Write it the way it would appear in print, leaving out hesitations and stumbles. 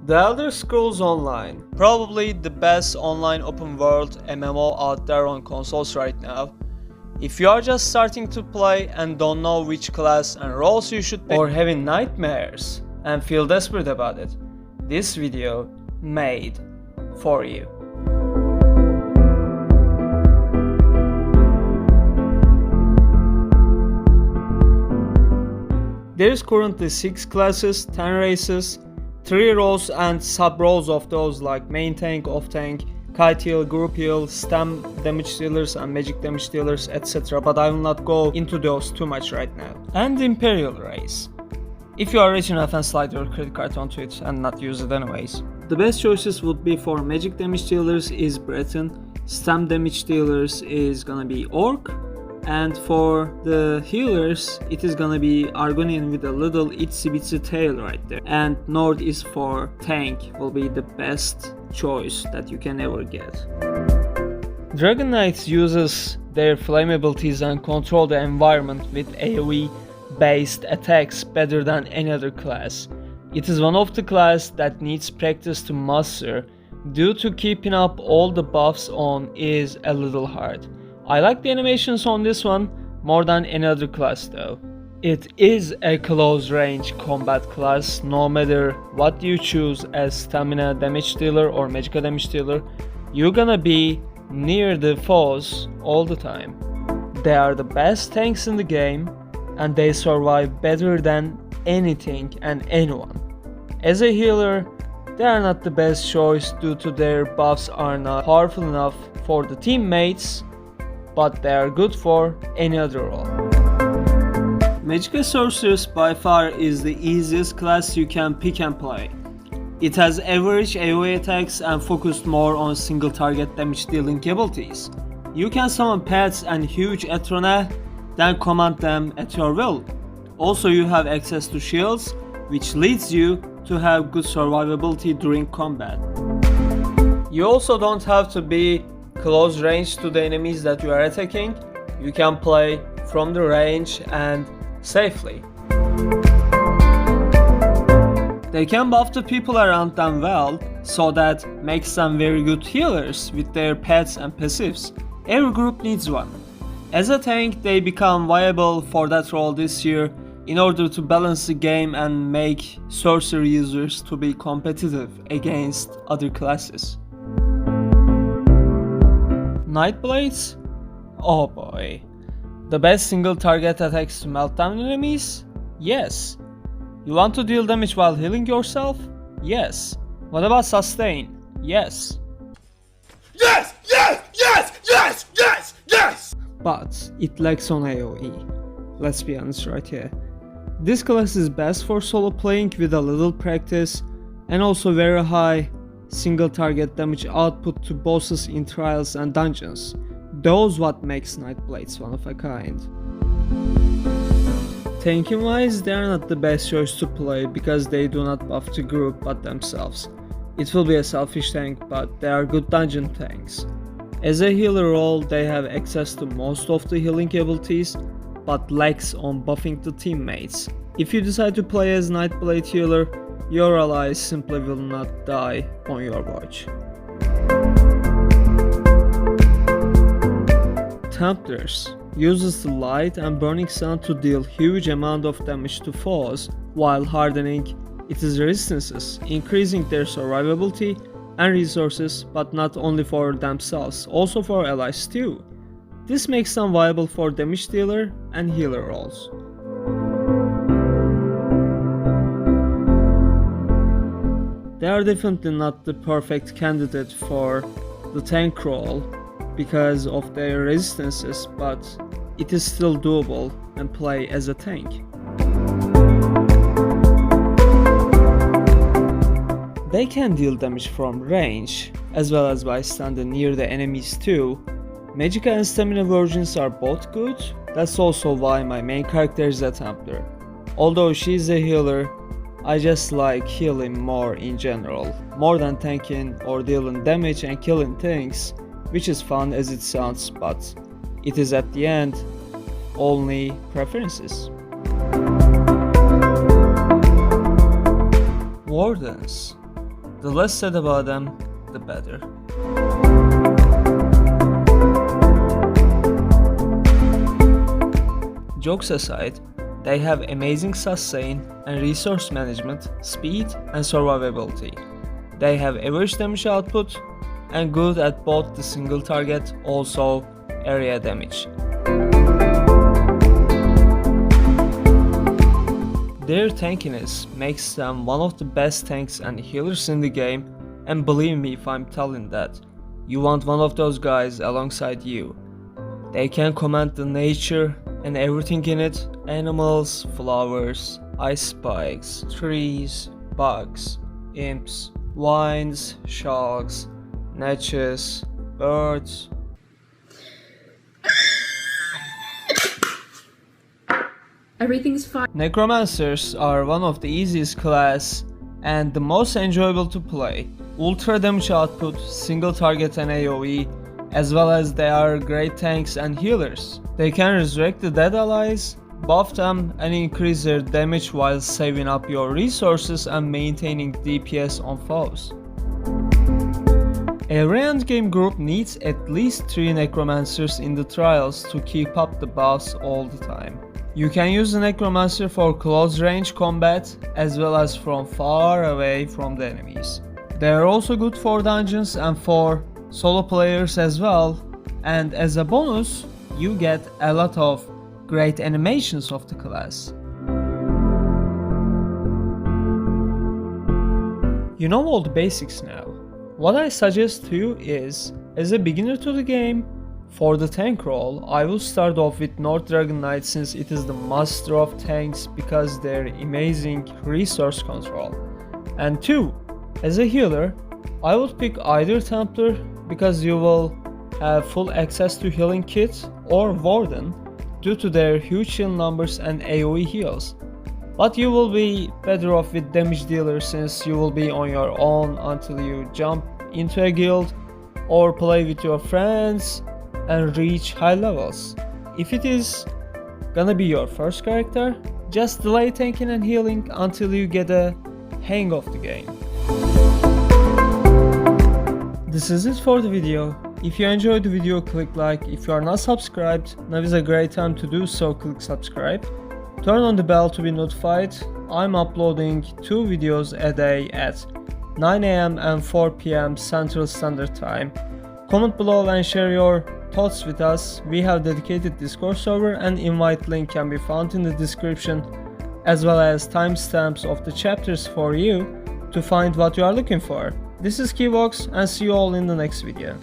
The Elder Scrolls Online, probably the best online open world MMO out there on consoles right now. If you are just starting to play and don't know which class and roles you should pick, or having nightmares and feel desperate about it, this video made for you. There is currently 6 classes, 10 races, 3 roles and sub-roles of those like main tank, off tank, kite heal, group heal, stam damage dealers and magic damage dealers, etc. But I will not go into those too much right now. And Imperial race. If you are rich enough and slide your credit card onto it and not use it anyways. The best choices would be for magic damage dealers is Breton, stam damage dealers is gonna be Orc, and for the healers it is gonna be Argonian with a little itsy bitsy tail right there. And Nord is for tank, will be the best choice that you can ever get. Dragonknight uses their flame abilities and control the environment with AoE based attacks better than any other class. It is one of the class that needs practice to master due to keeping up all the buffs on is a little hard. I like the animations on this one more than any other class though. It is a close range combat class, no matter what you choose as stamina damage dealer or Magicka damage dealer, you're gonna be near the foes all the time. They are the best tanks in the game and they survive better than anything and anyone. As a healer, they are not the best choice due to their buffs are not powerful enough for the teammates, but they are good for any other role. Magicka Sorceress by far is the easiest class you can pick and play. It has average AoE attacks and focused more on single target damage dealing abilities. You can summon pets and huge Etrona, then command them at your will. Also you have access to shields, which leads you to have good survivability during combat. You also don't have to be close range to the enemies that you are attacking. You can play from the range and safely. They can buff the people around them well, so that makes them very good healers with their pets and passives. Every group needs one. As a tank, they become viable for that role this year in order to balance the game and make Sorcerer users to be competitive against other classes. Nightblades? Oh boy. The best single target attacks to melt down enemies? Yes. You want to deal damage while healing yourself? Yes. What about sustain? Yes. Yes! Yes! Yes! Yes! Yes! Yes! But it lacks on AoE. Let's be honest right here. This class is best for solo playing with a little practice and also very high single target damage output to bosses in trials and dungeons. Those what makes Nightblades one of a kind. Tanking wise, they are not the best choice to play because they do not buff the group but themselves. It will be a selfish tank, but they are good dungeon tanks. As a healer role, they have access to most of the healing abilities but lacks on buffing the teammates. If you decide to play as Nightblade healer, your allies simply will not die on your watch. Templars uses the light and burning sun to deal huge amount of damage to foes while hardening its resistances, increasing their survivability and resources, but not only for themselves, also for allies too. This makes them viable for damage dealer and healer roles. They are definitely not the perfect candidate for the tank role because of their resistances, but it is still doable and play as a tank. They can deal damage from range as well as by standing near the enemies too. Magicka and stamina versions are both good. That's also why my main character is a Templar. Although she's a healer, I just like healing more in general, more than tanking or dealing damage and killing things, which is fun as it sounds, but it is at the end only preferences. Wardens. The less said about them, the better. Jokes aside, they have amazing sustain and resource management, speed and survivability. They have average damage output and good at both the single target, also area damage. Their tankiness makes them one of the best tanks and healers in the game, and believe me if I'm telling that, you want one of those guys alongside you. They can command the nature and everything in it: animals, flowers, ice spikes, trees, bugs, imps, vines, sharks, gnatches, birds. Everything's fine. Necromancers are one of the easiest class and the most enjoyable to play. Ultra damage output, single target and AoE, as well as they are great tanks and healers. They can resurrect the dead allies, buff them and increase their damage while saving up your resources and maintaining DPS on foes. Every endgame group needs at least 3 Necromancers in the trials to keep up the boss all the time. You can use the Necromancer for close range combat as well as from far away from the enemies. They are also good for dungeons and for solo players as well, and as a bonus you get a lot of great animations of the class. You know all the basics now. What I suggest to you is, as a beginner to the game, for the tank role, I will start off with Dragonknight since it is the master of tanks because their amazing resource control. And 2, as a healer, I would pick either Templar because you will have full access to healing kit, or Warden due to their huge heal numbers and AoE heals. But you will be better off with damage dealer since you will be on your own until you jump into a guild or play with your friends and reach high levels. If it is gonna be your first character, just delay tanking and healing until you get a hang of the game. This is it for the video. If you enjoyed the video, click like. If you are not subscribed, now is a great time to do so, click subscribe. Turn on the bell to be notified. I'm uploading 2 videos a day at 9 AM and 4 PM Central Standard Time. Comment below and share your thoughts with us. We have dedicated Discord server and invite link can be found in the description, as well as timestamps of the chapters for you to find what you are looking for. This is Qiuvox and see you all in the next video.